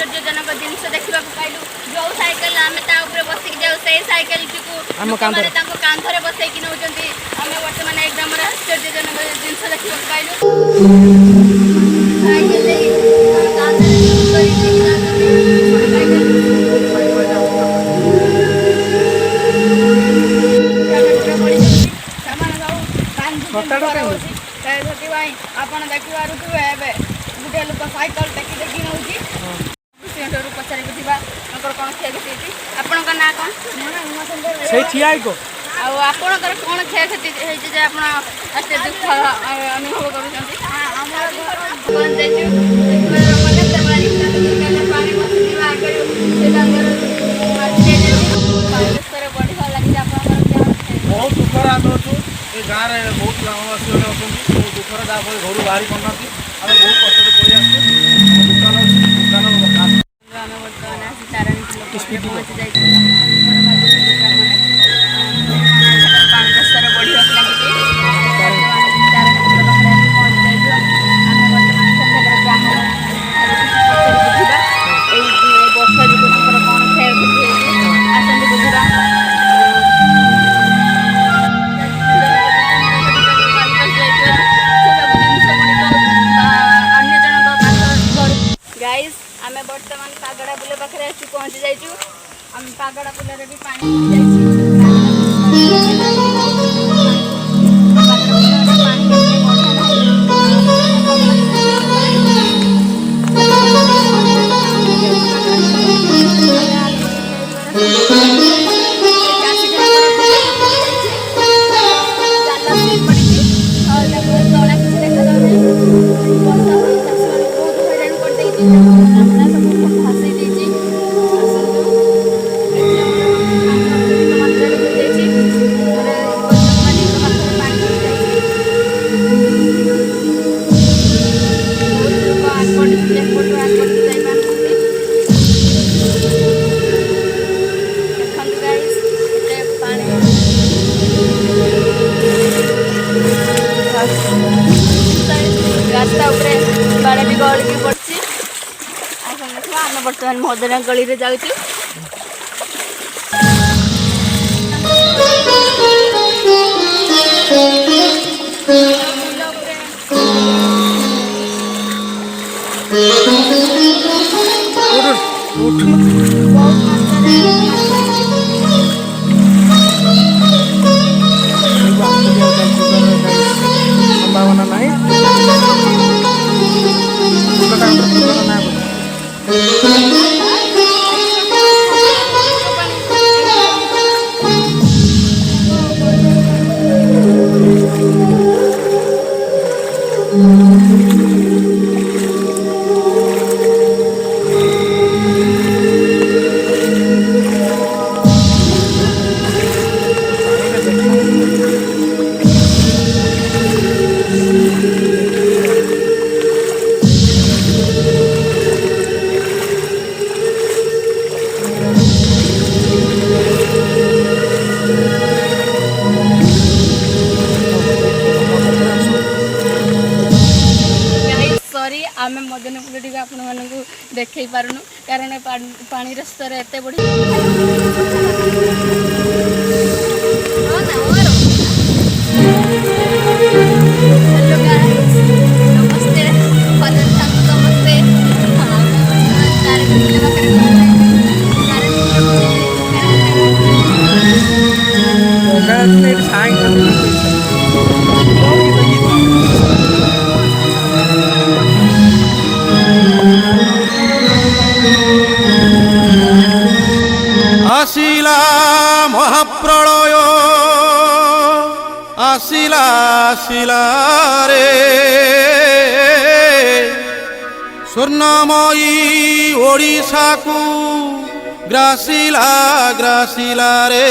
आश्चर्यजनक जिनस देखा पाइलु जो साइकेल आम बसिक जाऊ से साइकेल टी कांधरे बसैक नौ आम बर्तमान एकदम आश्चर्यजनक जिनस देखा पाइलु ଆପଣ ଦେଖିପାରୁଥିବେ ଏବେ ଗୋଟିଏ ଲୋକ ସାଇକେଲ ଟେକି ଟେକି ନେଉଛି ପଚାରିକି ଥିବା ତାଙ୍କର କ'ଣ କ୍ଷୟକ୍ଷତି ହେଇଛି ଆପଣଙ୍କ ନାଁ କ'ଣ ଆଉ ଆପଣଙ୍କର କ'ଣ କ୍ଷୟକ୍ଷତି ହେଇଛି ଯେ ଆପଣ ଏତେ ଦୁଃଖ ଅନୁଭବ କରୁଛନ୍ତି ପାଣି ବସିଥିବା ଆଗରୁ ସେ ତାଙ୍କର ପରିବେଶରେ ବଢ଼ିବା ଲାଗିଛି ଆପଣଙ୍କର ବହୁତ ଦୁଃଖରେ ଆମେ ଅଛୁ ଏ ଗାଁରେ ବହୁତ ଗ୍ରାମବାସୀ ମାନେ ଅଛନ୍ତି ଦୁଃଖରେ ଯାହାଫଳରେ ଘରୁ ବାହାରି ପାରୁନାହାନ୍ତି ଆମେ ବହୁତ କଷ୍ଟରେ ପଳେଇ ଆସୁଛୁ ଦୋକାନ ଅଛି ଦୋକାନ ଆମେ ବର୍ତ୍ତମାନ ଆସି ତାରିଣୀ ପହଞ୍ଚି ଯାଇଛୁ ପାଣିର ସ୍ତର ବଢ଼ିବାକୁ ଲାଗିଛି ତାରିଣୀ ପାଖରେ ଆସି ପହଞ୍ଚି ଯାଇଛୁ ଆମେ ବର୍ତ୍ତମାନ ସେଠାକାର ଗ୍ରାମର ବୁଝିବା ଏଇ ବର୍ଷା ଯୋଗୁଁ ତାଙ୍କର କ'ଣ କ୍ଷୟକ୍ଷତି ହେଇଛି ଆସନ୍ତୁ ବୁଝିବା गाइस आमे वर्तमान पागड़ा पुल पाखे आसी पहुँची जाइछु आम पागड़ा पुल रे भी पानी रास्ता उपरे बाड़े भी गल की पड़ी आम बर्तमान मदना गली रे जाऊँ संभावना नहीं आम मदनपुर टी आपण मानक देखई पारुनु कारण पानी स्तर एत बढ़ी हेलो गाइस नमस्ते भजन साहब नमस्ते आसिला महाप्रलय आसिला आसिला रे स्वर्णमयी ओडिशा को ग्रासिला ग्रासिला रे।